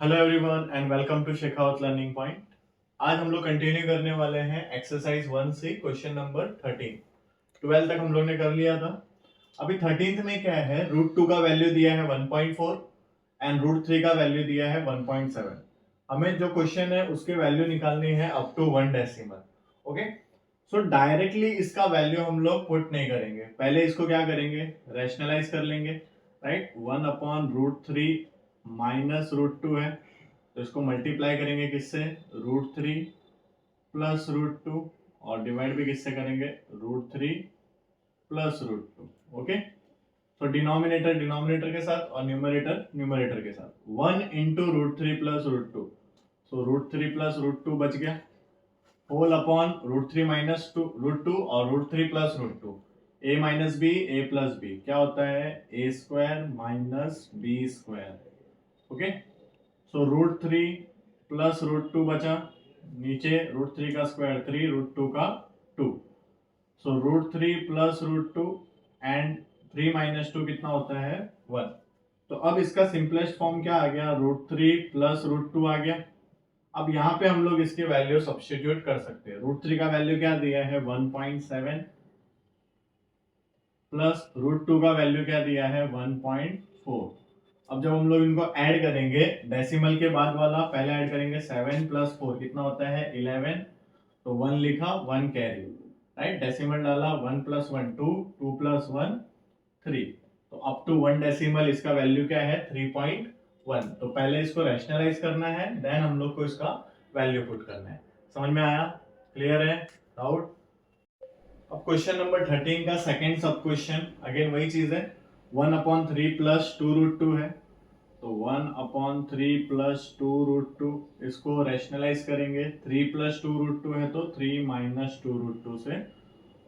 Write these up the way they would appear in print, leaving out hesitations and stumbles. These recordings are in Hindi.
Hello everyone and welcome to Shekhawat learning point. आज हम लोग कंटिन्यू करने वाले हैं एक्सरसाइज 1 से क्वेश्चन नंबर 13। 12 तक हम लोग ने कर लिया था। अभी 13th में क्या है, √2 का वैल्यू दिया है 1.4 एंड √3 का वैल्यू दिया है 1.7। हमें जो क्वेश्चन है उसके वैल्यू निकालनी है up to 1 decimal. Okay, so directly इसका वैल्यू हम लोग पुट नहीं करेंगे, पहले इसको क्या करेंगे, रैशनलाइज कर लेंगे। राइट, 1/√3 माइनस √2 है, तो इसको मल्टीप्लाई करेंगे किससे, √3 प्लस √2, और डिवाइड भी किससे करेंगे, √3 प्लस √2। ओके, तो डिनोमिनेटर डिनोमिनेटर के साथ और न्यूमरेटर न्यूमरेटर के साथ, 1 इंटू √3 प्लस √2, सो √3 प्लस √2 बच गया, होल अपॉन √3 माइनस √2 और √3 plus √2, a minus B A plus B क्या होता है, a square minus B square. Okay, so √3 plus √2 बचा, नीचे √3 का स्क्वायर 3, √2 का 2, सो √3 प्लस √2 एंड 3 माइनस 2 कितना होता है, 1। तो अब इसका सिंपलेस्ट फॉर्म क्या आ गया, √3 प्लस √2 आ गया। अब यहाँ पे हम लोग इसके वैल्यू सब्स्टिट्यूट कर सकते हैं। √3 का वैल्यू क्या दिया है, 1.7, प्लस √2 का वैल्यू क्या दिया है, 1.4। अब जब हम लोग इनको ऐड करेंगे, डेसिमल के बाद वाला पहले ऐड करेंगे, 7 प्लस 4 कितना होता है, 11, तो 1 लिखा, 1 कैरी, राइट, डेसिमल डाला, 1 प्लस 1 2, 2 प्लस 1 3, तो अप टू 1 डेसिमल इसका वैल्यू क्या है, 3.1। तो पहले इसको रैशनलाइज करना है, देन हम लोग को इसका वैल्यू पुट करना है। समझ में आया, क्लियर है, डाउट? अब क्वेश्चन नंबर 13 का सेकेंड सब क्वेश्चन, अगेन वही चीज है, 1/3 प्लस 2√2 है, तो 1/3 प्लस 2√2, इसको रैशनलाइज करेंगे, 3 प्लस 2√2 है तो 3 माइनस 2√2 से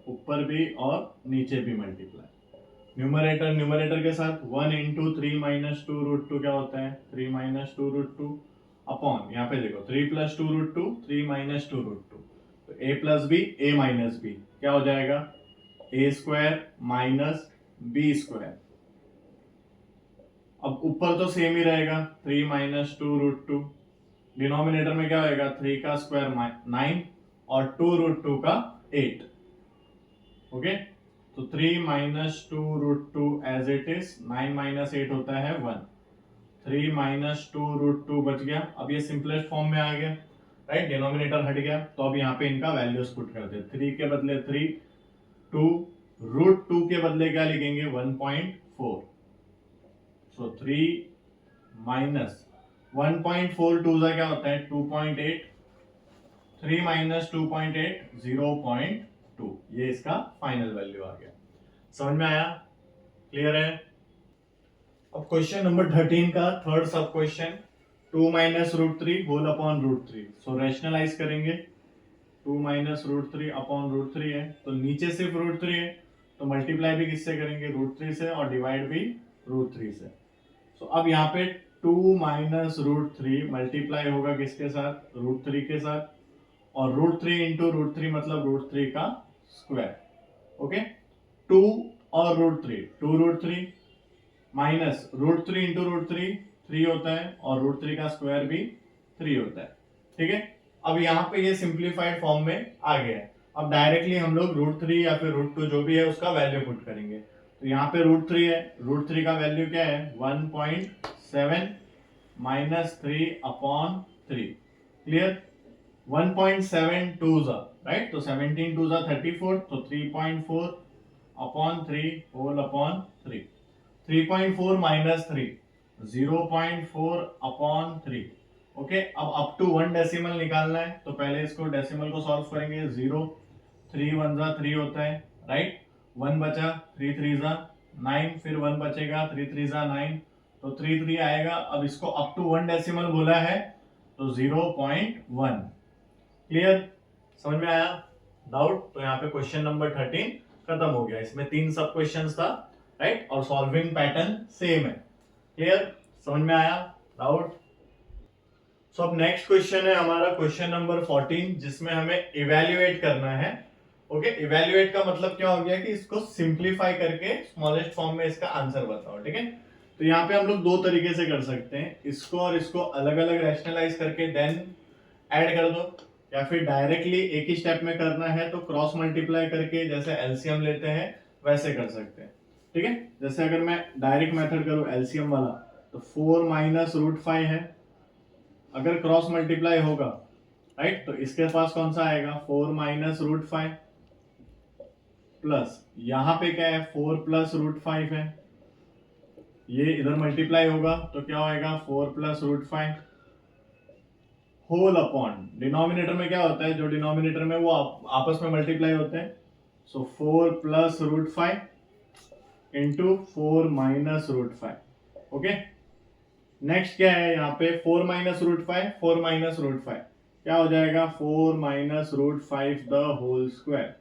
ऊपर भी और नीचे भी मल्टीप्लाई, न्यूमरेटर न्यूमरेटर के साथ, 1 इंटू 3 माइनस 2√2 क्या होता है, 3 माइनस 2√2, अपॉन यहाँ पे देखो 3 प्लस 2√2, 3 माइनस 2√2, तो a plus B A minus B क्या हो जाएगा, A square minus B square. अब ऊपर तो सेम ही रहेगा, 3 माइनस 2√2, डिनोमिनेटर में क्या होगा, 3 का स्क्वायर 9 और 2√2 का 8। ओके, तो 3 minus 2√2 as it is, 9 minus 8 होता है 1, 3 माइनस 2√2 बच गया। अब ये सिंपलेस्ट फॉर्म में आ गया, राइट, डिनोमिनेटर हट गया, तो अब यहाँ पे इनका वैल्यूज पुट कर दे, 3 के बदले 3, 2, √2 के बदले क्या लिखेंगे, 1.4, सो 3 माइनस 1.4 2 का क्या होता है, 2.8, 3 माइनस 2.8 0.2, ये इसका फाइनल वैल्यू आ गया। समझ में आया, क्लियर है? अब क्वेश्चन नंबर 13 का थर्ड सब क्वेश्चन, 2 माइनस √3 होल अपॉन √3, सो रैशनलाइज करेंगे, 2 माइनस √3 अपॉन √3 है, तो नीचे सिर्फ √3 है, तो मल्टीप्लाई भी किससे करेंगे, √3 से, और डिवाइड भी √3 से। सो अब यहाँ पे 2 माइनस √3 मल्टीप्लाई होगा किसके साथ, √3 के साथ, और √3 इंटू √3 मतलब √3 का स्क्वायर। ओके, 2 और √3, 2√3 माइनस √3 इंटू √3 3 होता है, और √3 का स्क्वायर भी 3 होता है। ठीक है, अब यहाँ पे ये सिंप्लीफाइड फॉर्म में आ गया है। अब डायरेक्टली हम लोग √3 या फिर √2 जो भी है उसका वैल्यू पुट करेंगे। तो यहाँ पे √3 है, √3 का वैल्यू क्या है, 1.7 माइनस 3 अपॉन 3, क्लियर, 1.7 2 राइट, तो 17 2 34, तो 3.4 upon 3 whole upon 3, 3.4 minus 3 0.4 upon 3। Okay, अब अप टू 1 डेसिमल निकालना है, तो पहले इसको डेसिमल को सॉल्व करेंगे, 0, 3 1 3 होता है, राइट, 1 बचा, 3 3 9, फिर 1 बचेगा, 3 3 9, तो 3 3 आएगा। अब इसको अप टू 1 डेसिमल बोला है, तो 0.1, क्लियर, समझ में आया, डाउट? तो यहाँ पे क्वेश्चन नंबर 13 खत्म हो गया। इसमें 3 सब क्वेश्चंस था, राइट, और सॉल्विंग पैटर्न सेम है, क्लियर, समझ में आया, डाउट? सो अब नेक्स्ट क्वेश्चन है हमारा क्वेश्चन नंबर 14, जिसमें हमें इवेल्युएट करना है। ओके, इवेल्युएट का मतलब क्या हो गया कि इसको सिंप्लीफाई करके स्मॉलेस्ट फॉर्म में इसका आंसर बताओ। ठीक है, तो यहाँ पे हम लोग दो तरीके से कर सकते हैं, इसको और इसको अलग अलग रैशनलाइज करके देन ऐड कर दो, या फिर डायरेक्टली एक ही स्टेप में करना है तो क्रॉस मल्टीप्लाई करके जैसे एलसीएम लेते हैं वैसे कर सकते हैं। ठीक है, जैसे अगर मैं डायरेक्ट मेथड करूं एलसीएम वाला तो 4 माइनस रूट 5 है, अगर क्रॉस मल्टीप्लाई होगा राइट तो इसके पास कौन सा आएगा 4 माइनस रूट 5 प्लस यहां पे क्या है 4 प्लस रूट 5 है, ये इधर मल्टीप्लाई होगा तो क्या होएगा 4 plus root 5 whole upon denominator में क्या होता है, जो डिनोमिनेटर में वो आपस में मल्टीप्लाई होते हैं, so 4 plus root 5 into 4 minus root 5। Okay, next क्या है यहाँ पे 4 माइनस रूट 5, 4 माइनस रूट 5 क्या हो जाएगा 4 minus root 5 the whole square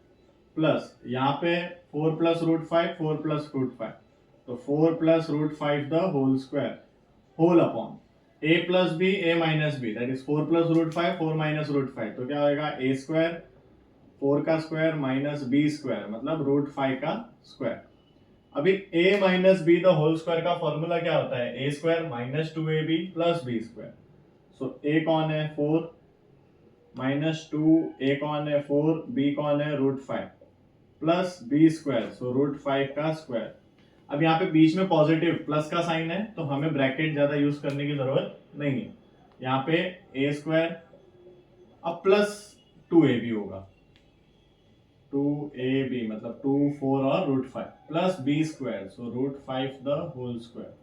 plus यहाँ पे 4 प्लस रूट 5, 4 प्लस रूट 5 तो 4 plus root 5 the whole square whole upon a plus B a minus B that is 4 plus root 5, 4 minus root 5 तो क्या होएगा a स्क्वायर 4 का स्क्वायर माइनस b स्क्वायर मतलब रूट 5 का स्क्वायर। अभी a minus B the whole square का फॉर्मूला क्या होता है a square minus 2ab plus b square, so a कौन है 4 माइनस 2 a कौन है 4 b कौन है root 5 plus b square so root 5 का स्क्वायर। अब यहाँ पे बीच में पॉजिटिव प्लस का साइन है तो हमें ब्रैकेट ज्यादा यूज करने की जरूरत नहीं है, यहाँ पे a स्क्वायर अब प्लस 2ab होगा 2ab मतलब 2 4 और root 5 plus b square so root 5 the whole square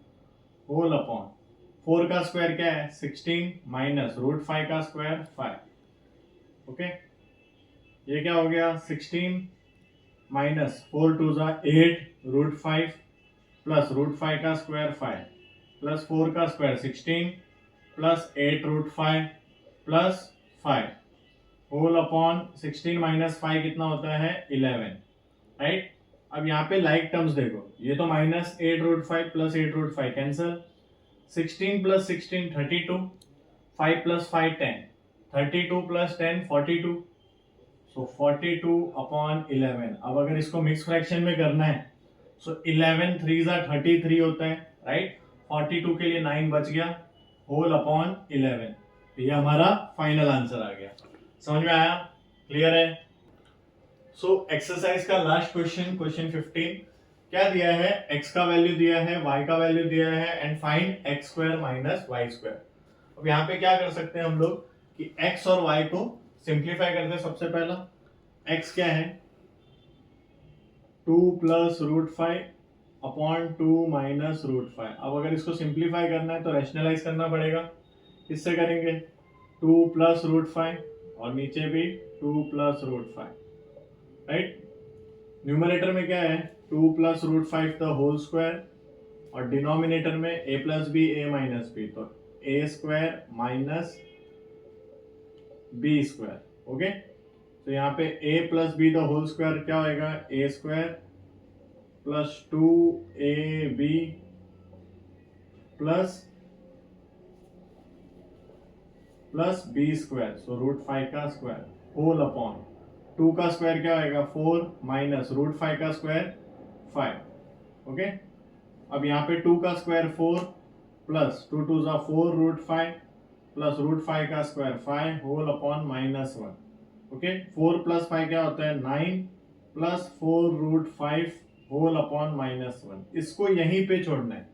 whole upon 4 का स्क्वायर क्या है 16 माइनस रूट 5 का स्क्वायर 5। ओके, ये क्या हो गया 16 माइनस 4 टू जा 8 रूट 5 प्लस रूट 5 का स्क्वायर 5 प्लस 4 का square 16 plus 8 root 5 plus 5 whole upon 16 minus 5 कितना होता है 11 राइट। अब यहाँ पे लाइक टर्म्स देखो, ये तो minus 8 root 5 plus 8 root 5 cancel, 16 plus 16 32, 5 plus 5 10, 32 plus 10 42 so 42 upon 11। अब अगर इसको मिक्स फ्रैक्शन में करना है सो 11 3 जा 33 होता है राइट, 42 के लिए 9 बच गया होल अपॉन 11, ये हमारा फाइनल आंसर आ गया। समझ में आया, क्लियर है। सो एक्सरसाइज का लास्ट क्वेश्चन, क्वेश्चन 15 क्या दिया है, x का वैल्यू दिया है, y का वैल्यू दिया है and find x square minus Y square. अब यहाँ पे क्या कर सकते हैं हम लोग कि x और y को सिंप्लीफाई करते हैं। सबसे पहला x क्या है 2 plus root 5 upon 2 minus root 5। अब अगर इसको सिंप्लीफाई करना है तो रैशनलाइज करना पड़ेगा, किससे करेंगे 2 प्लस रूट 5 और नीचे भी 2 प्लस रूट 5 राइट। न्यूमरेटर में क्या है 2 plus root 5 the whole square और डिनोमिनेटर में a plus B a minus B तो a square minus B square. Okay, तो यहाँ पे a plus B the whole square क्या होएगा a square plus 2ab plus B square so root 5 का स्क्वायर होल अपॉन 2 का स्क्वायर क्या होएगा 4 माइनस रूट 5 का स्क्वायर 5। ओके, अब यहाँ पे 2 का स्क्वायर 4 प्लस 2 टू जा 4 रूट 5 प्लस रूट 5 का square 5 whole upon minus 1। Okay, 4 plus 5 क्या होता है 9 plus 4 root 5 whole upon minus 1। इसको यहीं पे छोड़ना है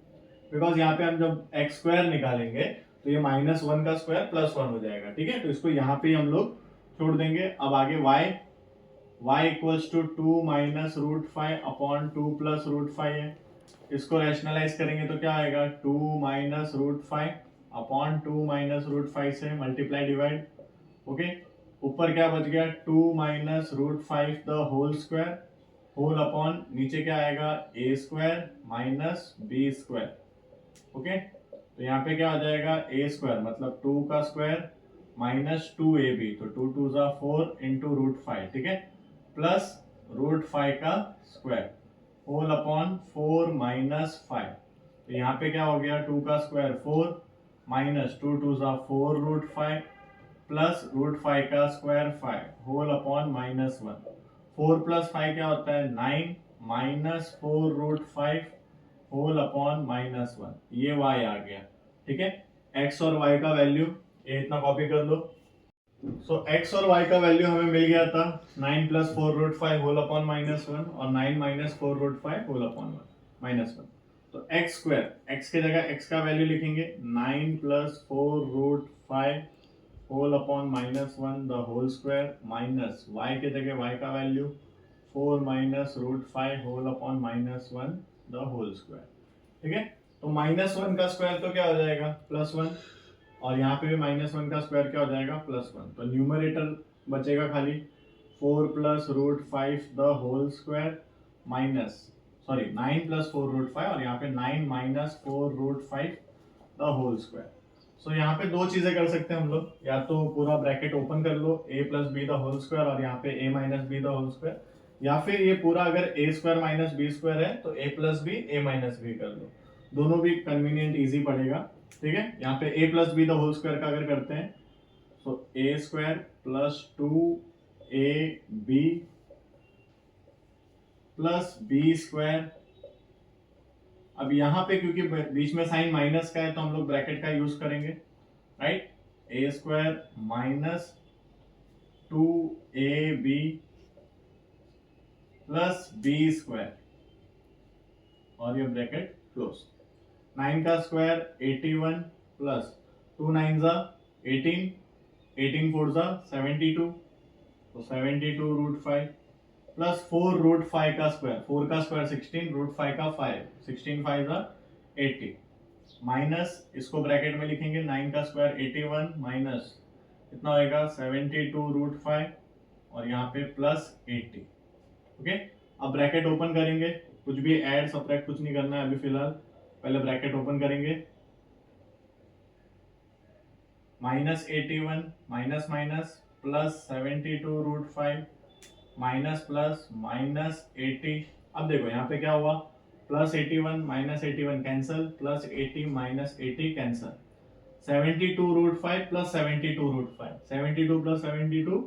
बिकॉज यहाँ पे हम जब एक्स स्क्वायर निकालेंगे तो ये माइनस 1 का स्क्वायर प्लस 1 हो जाएगा। ठीक है, तो इसको यहाँ पे हम लोग छोड़ देंगे। अब आगे y equals to 2 minus root 5 upon 2 plus root 5 है, इसको रैशनलाइज करेंगे तो क्या आएगा 2 minus root 5 upon 2 minus root 5 से मल्टीप्लाई डिवाइड। ओके, ऊपर क्या बच गया 2 minus root 5 the whole square whole upon नीचे क्या आएगा a square minus B square. Okay, तो यहाँ पे क्या आ जाएगा a स्क्वायर मतलब 2 का स्क्वायर माइनस 2ab तो 2 टू जा 4 इंटू रूट 5 ठीक है प्लस रूट 5 का स्क्वायर होल अपॉन 4 माइनस 5। तो यहाँ पे क्या हो गया 2 का स्क्वायर 4 माइनस 2 टू जा 4 रूट 5 प्लस रूट 5 का square 5 whole upon minus 1। 4 plus 5 क्या होता है 9 माइनस 4 रूट 5 होल अपॉन -1, ये y आ गया। ठीक है, x और y का वैल्यू ये इतना कॉपी कर लो। सो x और y का वैल्यू हमें मिल गया था 9 + 4√5 होल अपॉन -1 और 9 - 4√5 होल अपॉन -1। तो x स्क्वायर, x की जगह x का वैल्यू लिखेंगे 9 + 4√5 whole upon -1 the whole square minus y की जगह y का value 4 - √5 whole upon -1 the whole square. ठीक है, तो -1 का स्क्वायर तो क्या हो जाएगा +1, और यहाँ पे भी -1 का स्क्वायर क्या हो जाएगा +1। तो न्यूमरेटर बचेगा खाली 4 + √5 द होल स्क्वायर माइनस 9 + 4√5 और यहाँ पे 9 - 4√5 द होल स्क्वायर। सो यहाँ पे दो चीजें कर सकते हैं हम लोग, या तो पूरा ब्रैकेट ओपन कर लो a + b the whole square और यहाँ पे a - b the whole square, या फिर ये पूरा अगर a² - b² है तो a + b a - b कर लो, दोनों भी कन्वीनियंट इजी पड़ेगा। ठीक है, यहाँ पे a + b the whole square का अगर करते हैं तो a² + 2ab + b²। अब यहाँ पे क्योंकि बीच में साइन माइनस का है तो हम लोग ब्रैकेट का यूज करेंगे, राइट। a² - 2ab + b² और ये ब्रैकेट क्लोज। 9 का स्क्वायर 81 प्लस 2 9 ज़ा 18, 18 4 ज़ा 72, तो 72√5 प्लस 4√5 का स्क्वायर, 4 का स्क्वायर 16, √5 का 5, 16 5 ज़ा 80, माइनस इसको ब्रैकेट में लिखेंगे 9 का स्क्वायर 81 माइनस कितना होएगा 72√5 और यहाँ पे +80। ओके, अब ब्रैकेट ओपन करेंगे, कुछ भी ऐड सब्ट्रैक्ट कुछ नहीं करना है अभी फिलहाल, पहले ब्रैकेट ओपन करेंगे -81 minus minus plus 72√5 minus plus -80। अब देखो यहाँ पे क्या हुआ, +81 -81 कैंसल, +80 -80 कैंसल, 72√5 + 72√5, 72 + 72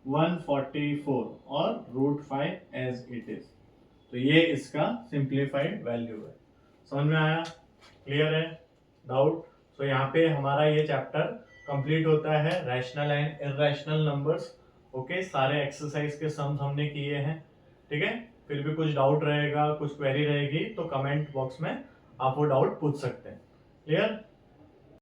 144 और √5 एज इट इज। तो ये इसका सिंप्लीफाइड वैल्यू है। समझ में आया, क्लियर है, डाउट? तो यहाँ पे हमारा ये चैप्टर कंप्लीट होता है, rational and irrational numbers. Okay, सारे एक्सरसाइज के सम्स हमने किए हैं। ठीक है, फिर भी कुछ डाउट रहेगा, कुछ क्वेरी रहेगी तो कमेंट बॉक्स में आप वो डाउट पूछ सकते हैं। क्लियर?